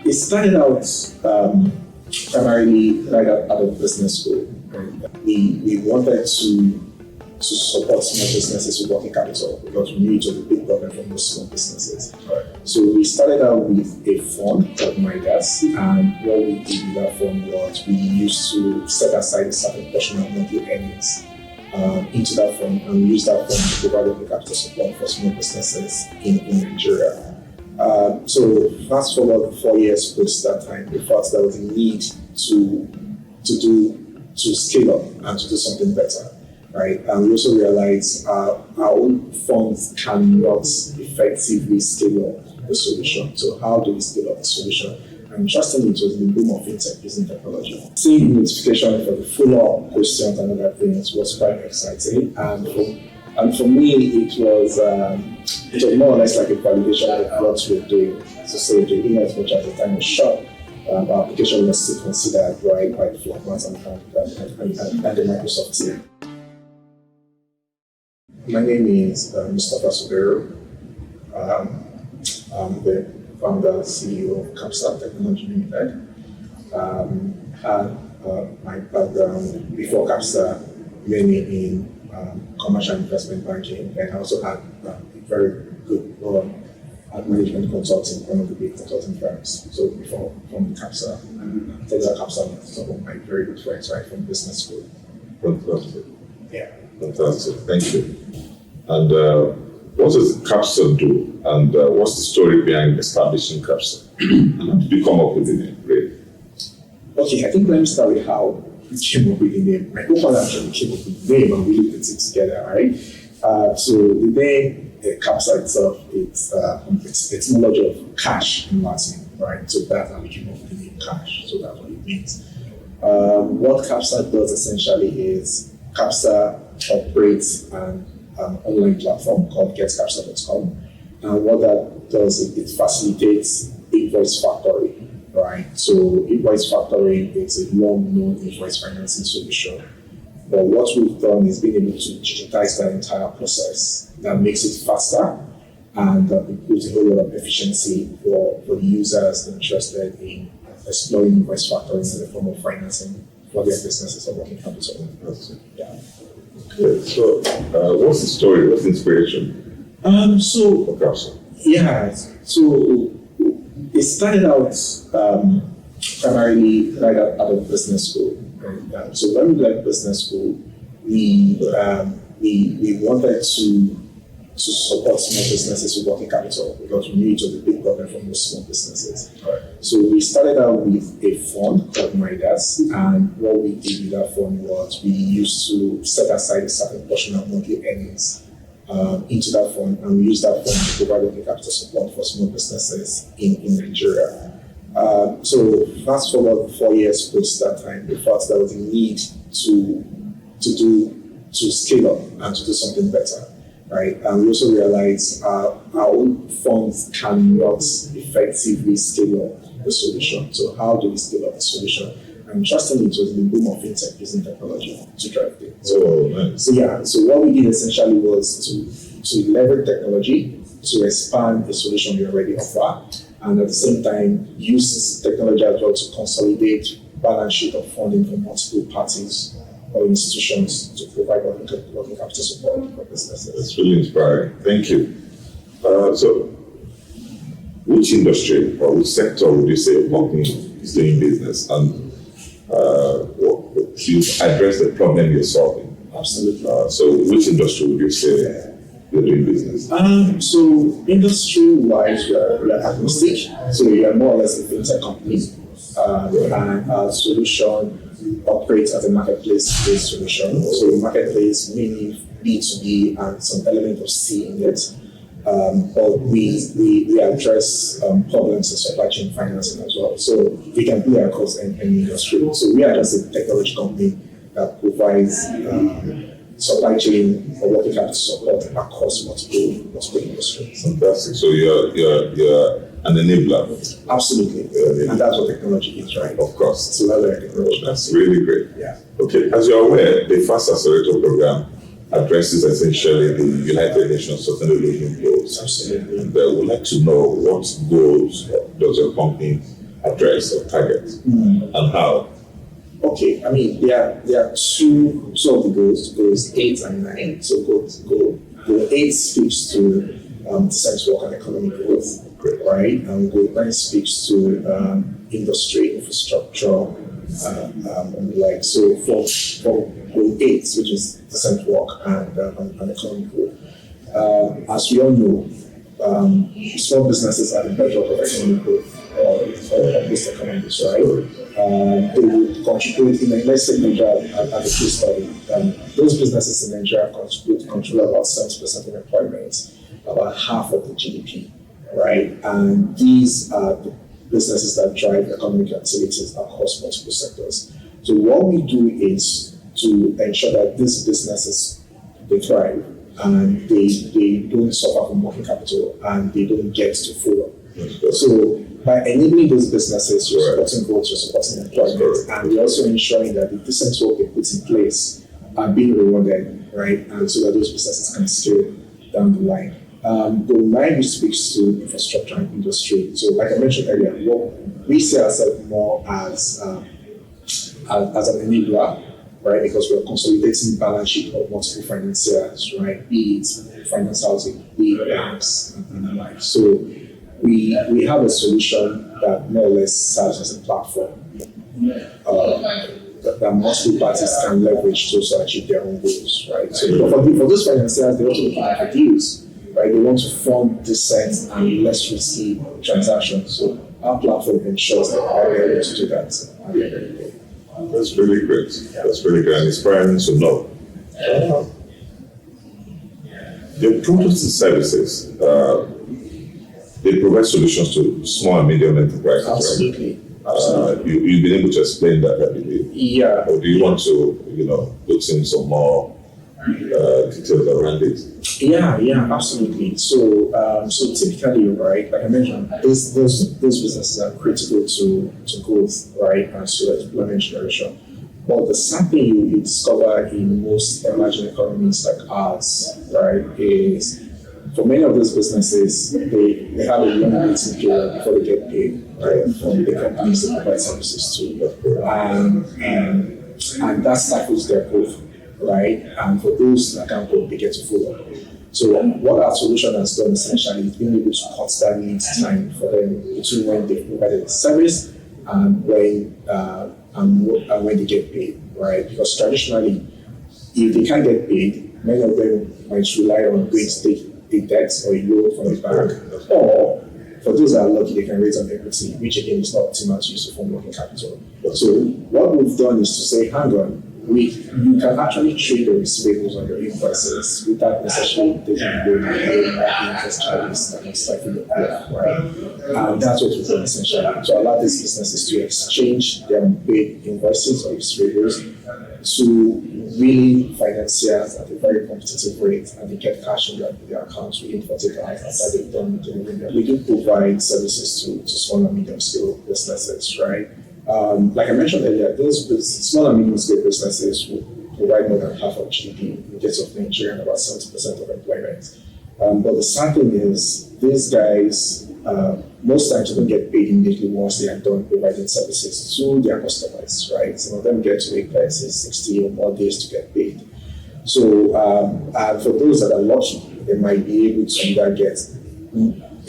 it started out primarily right out of business school. We wanted to support small businesses with working capital because we knew it was a big problem for most small businesses. Right. So we started out with a fund called MyDas, and what we did with that fund was we used to set aside a certain portion of monthly earnings into that fund, and we used that fund to provide working capital support for small businesses in Nigeria. So fast forward 4 years post that time, we thought there was a need to scale up and to do something better. Right, and we also realized our own funds cannot effectively scale up the solution. So how do we scale up the solution? And interestingly, it was the boom of fintech using technology. Seeing notification for the follow-up questions and other things was quite exciting. And for me, it was more or less like a validation of what we're doing. So say, in as much as the time was short, our application was still considered right by the Flapmax and the Microsoft team. My name is Mustafa Subero. I'm the founder and CEO of Capsa Technology Inc. My background before Capsa, mainly in commercial investment banking, and I also had a very good run at management consulting, one of the big consulting firms. So before from Capsa, and Capsa was some of my very good friends right from business school. Fantastic. Yeah. Fantastic. Thank you. And what does Capsa do? And what's the story behind establishing Capsa? And how did you come up with the name? Great. Okay, I think let me start with how we came up with the name. My co-founder actually came up with the name and we looked at it together, right? So the name Capsa itself, it's etymology of cash in Latin, right? So that's how we came up with the name cash. So that's what it means. What Capsa does essentially is Capsa operates an online platform called getcapsa.com. And what that does is it facilitates invoice factoring, right? So invoice factoring is a long-known invoice financing solution. But what we've done is being able to digitize that entire process that makes it faster and improves a whole lot of efficiency for the users interested in exploring invoice factoring as a form of financing for their businesses or working capital. Yeah. Okay, so what's the story? What's the inspiration for Capsa? Yeah, so it started out primarily right out of business school. Right? So when we left business school, we wanted to support small businesses with working capital because we knew it was a big problem for most small businesses. Right. So we started out with a fund called MyDas, and what we did with that fund was we used to set aside a certain portion of monthly earnings into that fund, and we used that fund to provide working capital support for small businesses in Nigeria. So fast forward 4 years post that time, we thought there was a need to scale up and to do something better. Right, and we also realized our own funds cannot effectively scale up the solution. So how do we scale up the solution? And interestingly, it was the boom of fintech using technology to drive things. So what we did essentially was to leverage technology to expand the solution we already offer, and at the same time use technology as well to consolidate balance sheet of funding for multiple parties or institutions to provide working capital support for businesses. It's really inspiring. Thank you. So, which industry or which sector would you say a company is doing business, and you address the problem you're solving? Absolutely. So, which industry would you say you're doing business? So, industry-wise, we're agnostic. So, we are more or less a fintech company, and our solution operates as a marketplace-based solution. So marketplace meaning B2B and some element of C in it. But we address problems in supply chain financing as well. So we can play across any industry. So we are just a technology company that provides supply chain or working capital support across multiple industries. Fantastic. So you're an enabler. Absolutely. And that's what technology is, right? Of course. So that's technology. That's really great. Yeah. Okay. As you're aware, the Fast Accelerator program addresses essentially the United Nations Sustainable Development Goals. Absolutely. And we'd like to know what goals does your company address or target, and how? Okay, I mean there are two of the goals 8 and 9. So goal 8 speaks to decent work and economic growth, right? And goal 9 speaks to industry, infrastructure, and the like. So for goal 8, which is decent work and economic growth, as we all know, small businesses are the bedrock of economic growth or most economies, right? They will contribute let's say Nigeria as a case study. Those businesses in Nigeria control about 70% of employment, about half of the GDP, right? And these are the businesses that drive economic activities across multiple sectors. So what we do is to ensure that these businesses they thrive and they don't suffer from working capital and they don't get to follow. So by enabling those businesses, you're supporting growth, you're supporting employment, and you're also ensuring that the decent work they put in place are being rewarded, right? And so that those businesses can scale down the line. Goal 9 speaks to infrastructure and industry. So like I mentioned earlier, what we see ourselves more as an enabler, right? Because we're consolidating balance sheet of multiple financiers, right? Be it finance housing, be it banks, and the like. So we have a solution that more or less serves as a platform that multiple parties can leverage to achieve their own goals, right? So for those financiers, they're also looking at deals, right? They want to fund decent and less risky transactions. So our platform ensures that they're able to do that at the end of the day. That's really great. That's really good and inspiring to know. The products and services, they provide solutions to small and medium enterprises. Absolutely. Right? Absolutely. You've been able to explain that, I believe. Yeah. Or do you want to, put in some more details around it? Yeah, absolutely. So typically, right, like I mentioned, those businesses are critical to growth, right, and so employment generation. But the sad thing you discover in most emerging economies like ours, right, is for many of those businesses, they have a long waiting period before they get paid, right, from the companies they provide services to, and that stifles their growth, right? And for those that can't go, they get to follow. So what our solution has done essentially is being able to cut that lead time for them between when they provided the service and when they get paid, right? Because traditionally, if they can't get paid, many of them might rely on going to take a debt or a loan from the bank, or for those that are lucky, they can raise an equity, which again is not optimal to use to form working capital. So what we've done is to say, hang on, you can actually trade the receivables on your invoices without necessarily taking a loan and paying interest charges that can stifle your growth, right? And that's what we've done essentially to allow these businesses to exchange their unpaid invoices or receivables to really financiers at a very competitive rate, and they get cash in their accounts within 48 hours after they've done delivering them. We do provide services to small and medium scale businesses, right? Like I mentioned earlier, those small and medium scale businesses will provide more than half of GDP in the case of Nigeria and about 70% of employment. But the sad thing is, these guys, most times they don't get paid immediately once they are done providing services to their customers, right? Some of them get to wait 60 or more days to get paid. So, for those that are lucky, they might be able to either get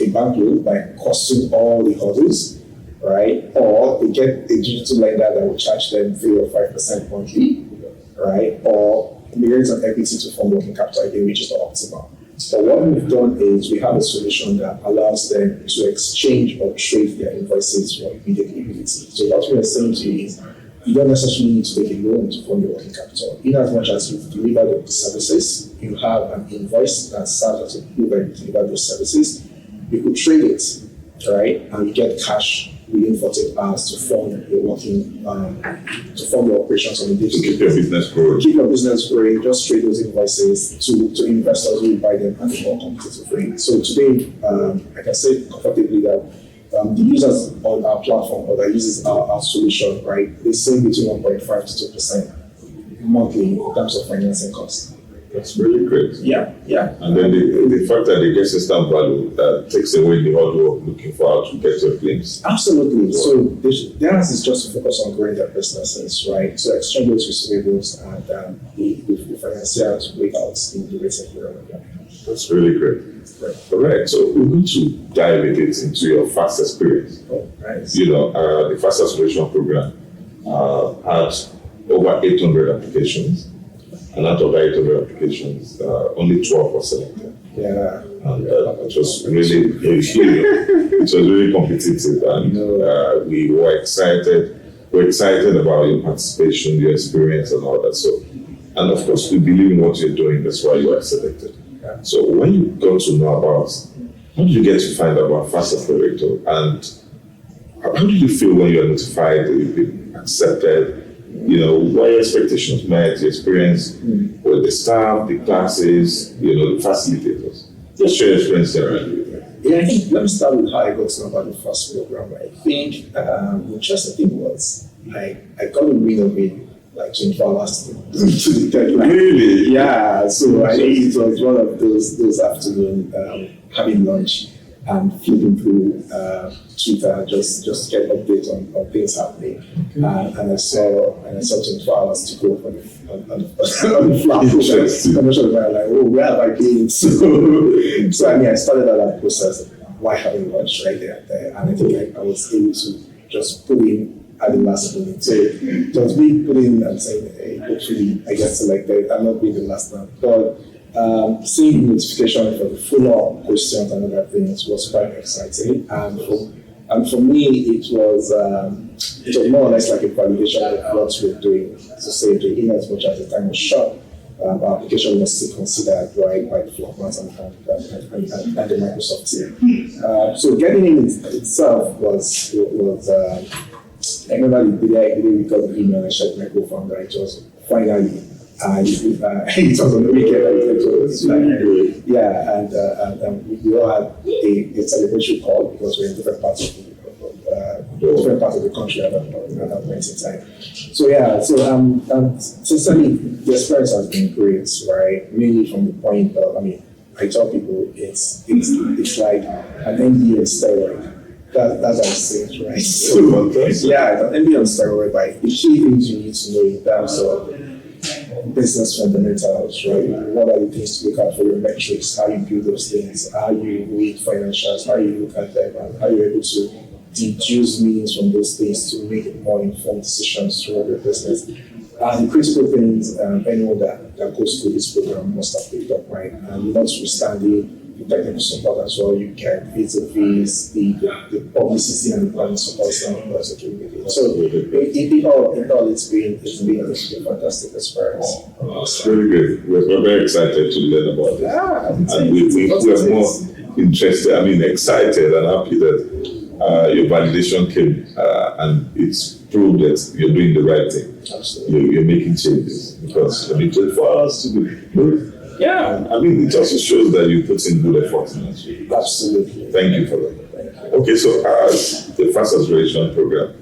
a bank loan by costing all the hurdles, right? Or they get a digital lender that will charge them 3 or 5% monthly, right? Or they raise an equity to fund working capital again, which is not optimal. But what we've done is we have a solution that allows them to exchange or trade their invoices for immediate liquidity. So what we are saying to you is you don't necessarily need to take a loan to fund your working capital. In as much as you've delivered the services, you have an invoice that serves as a proof that you delivered those services. You could trade it, right, and you get cash within 48 hours to fund your working, to fund your operations on a day-to-day. To keep your business growing. Keep your business growing. Just trade those invoices to investors who will buy them at a more competitive rate. So today, I can say comfortably that the users on our platform or that uses our solution, right, they save between 1.5 to 2% monthly in terms of financing costs. That's really great. Yeah. Yeah. And then the fact that they get system value takes away the hard work looking for how to get your claims. Absolutely. So theirs is just to focus on growing their businesses, right? So exchange those receivables and the financiers wait out in the rate environment. That's really great. Right. All right. So we're going to dive a bit into your fast experience. Oh, nice. The fast acceleration program had over 800 applications. And out of the 800 applications, only 12 were selected. Yeah. And it was really competitive, and we were excited. We're excited about your participation, your experience, and all that. So, and of course, we believe in what you're doing. That's why you are selected. Yeah. So, when you got to know about, how did you get to find out about Fast Accelerator, and how did you feel when you were notified that you've been accepted? What your expectations met, your experience with the staff, the classes, the facilitators. Just share your experience there. Yeah, I think let me start with how I got to know about the first program. I think the interesting thing was I got a win of it like 24 hours to the deadline. Really? Yeah, so I think it was one of those afternoons having lunch and flipping through Twitter just to get updates on things happening. And I saw 24 hours to go on the Flapmax. I'm not sure if I'm like, oh, where have I been? So I started that process. Why having lunch right there? And I think I was able to just put in at the last minute. So just me putting and saying, hey, hopefully I get selected. I'm not being the last one. But seeing the notification for the follow-up questions and other things was quite exciting. And for me, it was more or less like a validation of what we're doing. To say, in as much as the time was short, our application was still considered right by the Flapmax and the Microsoft team. So getting in itself was I remember the day we got the email and shared my co-founder. It was finally. It was on the weekend. And we all had a celebration call because we're in different parts of the country at that point in time. Sincerely, the experience has been great, right? Mainly from the point of, I tell people it's like an MBA on steroid. That's how I say it, right? So, it's an MBA on steroid. Like the key things you need to know in terms of business fundamentals, right? What are the things to look at for your metrics? How you build those things? How you read financials? How you look at them? And how you're able to deduce meanings from those things to make more informed decisions throughout your business. And the critical things anyone that goes through this program must have picked up, right? And notwithstanding the technical support as well, you get vis-a-vis the publicity and the planning support that's accumulated. So in all, it's been a fantastic experience. Very good. We're very excited to learn about this. And we're more interested, excited and happy that your validation came and it's proved that you're doing the right thing. Absolutely. You're making changes because 24 hours to do. Yeah. It also shows that you put in good effort in it. Absolutely. Thank you for that. Okay, so as the Fast Acceleration Program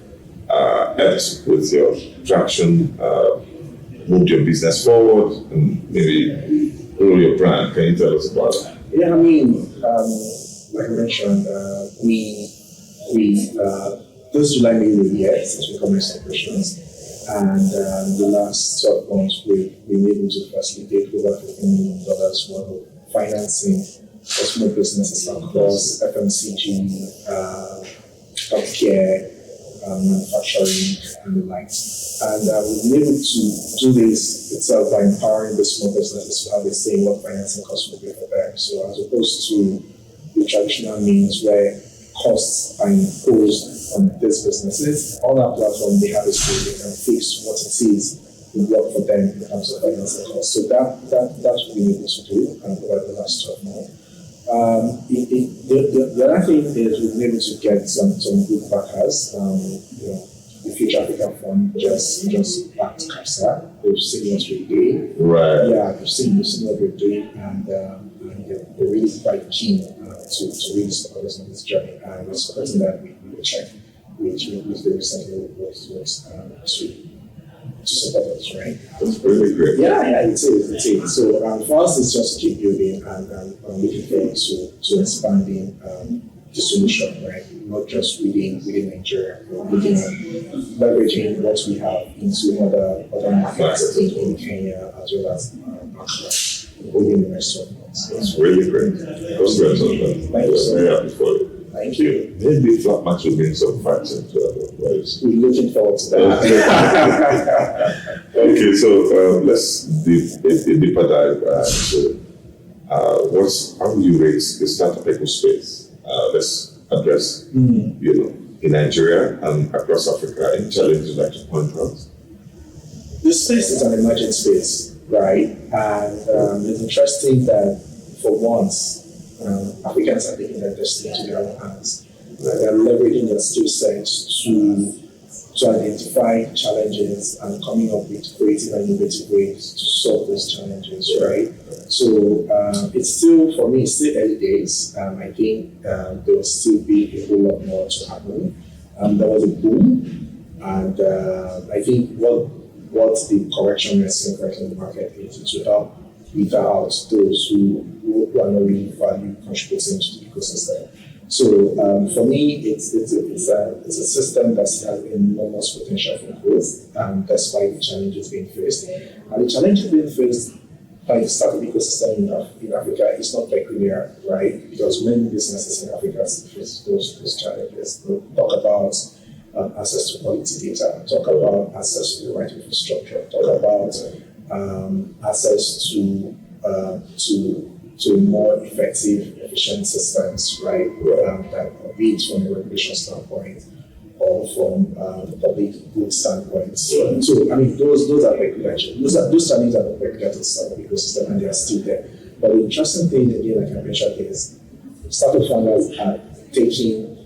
helps with your traction, moved your business forward, and maybe grow your brand, can you tell us about that? Yeah, like I mentioned, we this July made a year since we commenced operations. And the last 12 months, we've been able to facilitate over $15 million worth of financing for small businesses across FMCG, healthcare, manufacturing, and the likes. And we've been able to do this itself by empowering the small businesses to have a say in what financing costs will be for them. So as opposed to the traditional means where costs are imposed on these businesses, on our platform they have a say, they can fix what it is will work for them in terms of financing costs. So that's what we've been able to do over the last 12 months. The other thing is we've been able to get some good backers. The Future African Fund just backed Capsa. They've seen what we're doing. Right. Yeah, they've seen what we're doing, and they're really quite keen to really support us on this journey. And we're supporting that with a check, which they recently was to. support us, right? That's really great. Yeah, it is. So for us, it's just to keep building and looking forward to expanding the solution, right? Not just within Nigeria, but looking at leveraging what we have into other markets in Kenya as well as Africa within the next 12 months. That's really great. Congrats on that. Thank you so Very much. happy for you. Thank you. Maybe Flapmax will bring some facts into other ways. We're looking forward to that. Okay, so let's a deeper dive into how do you rate the startup ecospace? Let's address, in Nigeria and across Africa, any challenges you'd like to point out? This space is an emerging space, right? And it's interesting that for once, Africans are taking their destiny into their own hands. They're leveraging their skill sets to identify challenges and coming up with creative and innovative ways to solve those challenges, right? So it's still, for me, it's still early days. I think there will still be a whole lot more to happen. There was a boom, and I think what the correction we're seeing right in the market is to help without those who are not really value contributing to the ecosystem. So for me, it's a system that has enormous potential for growth, despite the challenges being faced. And the challenges being faced by the startup ecosystem in Africa is not peculiar, right? Because many businesses in Africa face those challenges. We'll talk about access to quality data, talk about access to the right infrastructure, talk about access to more effective, efficient systems, right? That be it from a regulation standpoint or from a public good standpoint. So I mean, those are peculiar. Those challenges are not peculiar to the startup ecosystem, and they are still there. But the interesting thing, again, like I mentioned, is startup founders are taking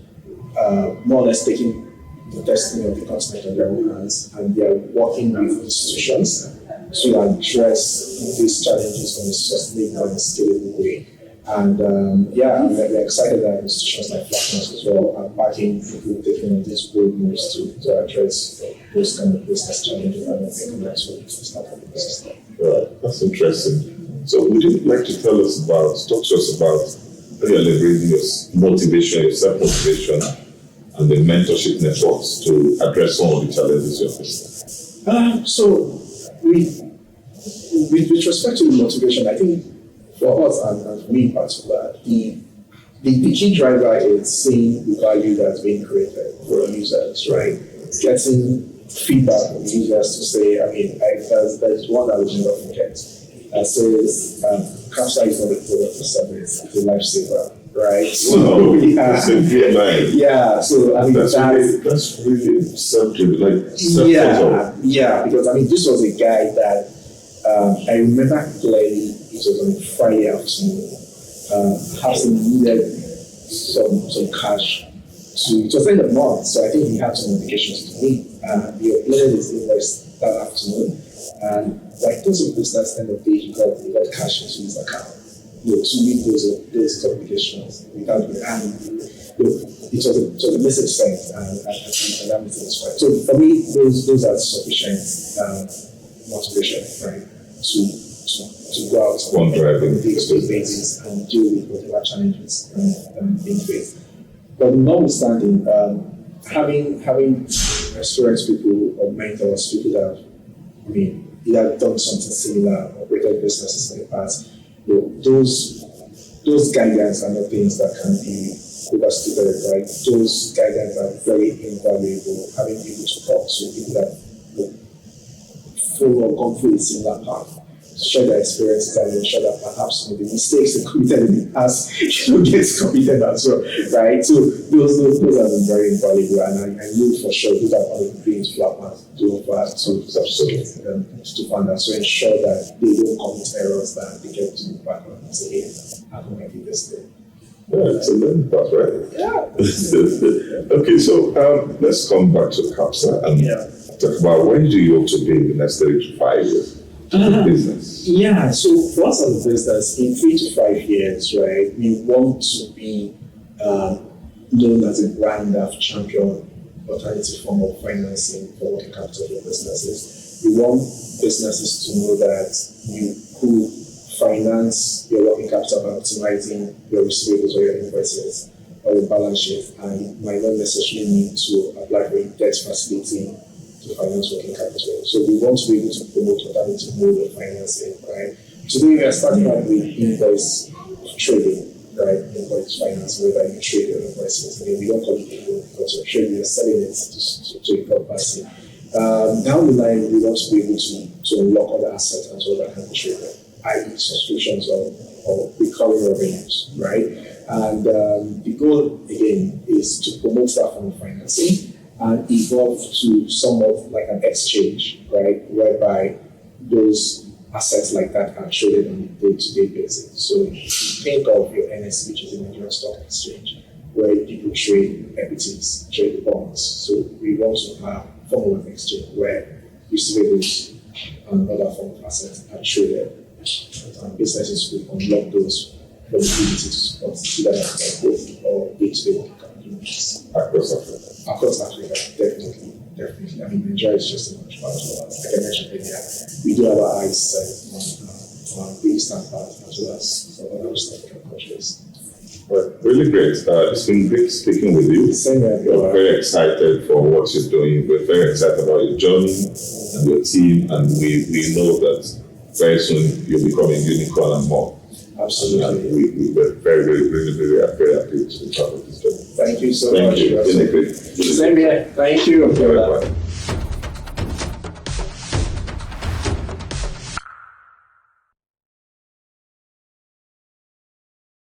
more or less taking the destiny of the continent in their own hands, and they are working with institutions to address these challenges in a sustainable and scalable way. And we're excited that institutions like Flapmax as well are backing people taking on these bold moves to address those kind of business challenges and making that solution start up the system. Right, that's interesting. So would you like to talk to us about how you're leveraging your motivation, your self-motivation, and the mentorship networks to address some of the challenges you're facing? So with respect to the motivation, I think for us and for me in particular, the key driver is seeing the value that's being created for users, right? Getting feedback from users to say, I mean, there's one that we never forget that says, Capsa is not a product or service, it's a lifesaver. Right. So so I mean that's really self-driven, yeah, because I mean this was a guy that I remember clearly. It was on a Friday afternoon. Hassan needed some cash it was end of month, so I think he had some obligations to meet. He uploaded his invoice that afternoon, and like those of business end of the day, he got cash into his account. To meet those obligations without it was a message sent and that message was fine. So for me, those are sufficient motivation, right? To go out on a day-to-day basis and deal with whatever challenges being faced. But notwithstanding, having experienced people or mentors, people that either done something similar, operated businesses in the past, those guidelines are not things that can be overstated, right? Those guidelines are very invaluable. Having people to talk to, people that follow or gone through a similar path, share their experiences and ensure that perhaps the mistakes they committed in the past get committed as well, right? So those have been very invaluable, and I know for sure those are one of the things Flapmax do for us to founders to ensure that they don't commit errors that they get to the back and say, hey, how can I do this thing? Yeah, it's a learning path, right? Yeah. Okay, so let's come back to Capsa and talk about where do you hope to be in the next 3 to 5 years? Business. Yeah, so for us as a business, in 3 to 5 years, right, we want to be known as a brand that champion alternative form of financing for working capital for businesses. we want businesses to know that you could finance your working capital by optimizing your receivables or your invoices or your balance sheet, and you might not necessarily need to apply for a debt facility to finance working capital. So we want to be able to promote alternative mode of financing, right? Today we are starting out with invoice trading, right? Invoice finance, whereby you trade your invoices. Again, we don't call it invoice because you're trading, you're selling it to a third party. Down the line, we want to be able to unlock other assets as well that can be traded, i.e. subscriptions or recurring revenues, right? And the goal, again, is to promote that form of financing and evolve to somewhat like an exchange, right? Whereby those assets like that are traded on a day-to-day basis. So if you think of your NSE, which is the Nigerian Stock Exchange, where people trade equities, trade bonds. So we want to have a form of exchange where receivables and other form of assets are traded. And businesses will unlock those for liquidity to support either that growth or day-to-day working capital needs. Across Africa, definitely. I mean, Nigeria is just a much part of that. Like I mentioned earlier, we do have our eyes set on the eastern part as well as some other African countries. Well, really great. It's been great speaking with you. Same here. We're very excited for what you're doing. We're very excited about your journey and your team, and we know that very soon you'll become a unicorn and more. Absolutely. And we're really happy to be part of this journey. Thank you so much. Thank you. Same here. Thank you. Bye-bye.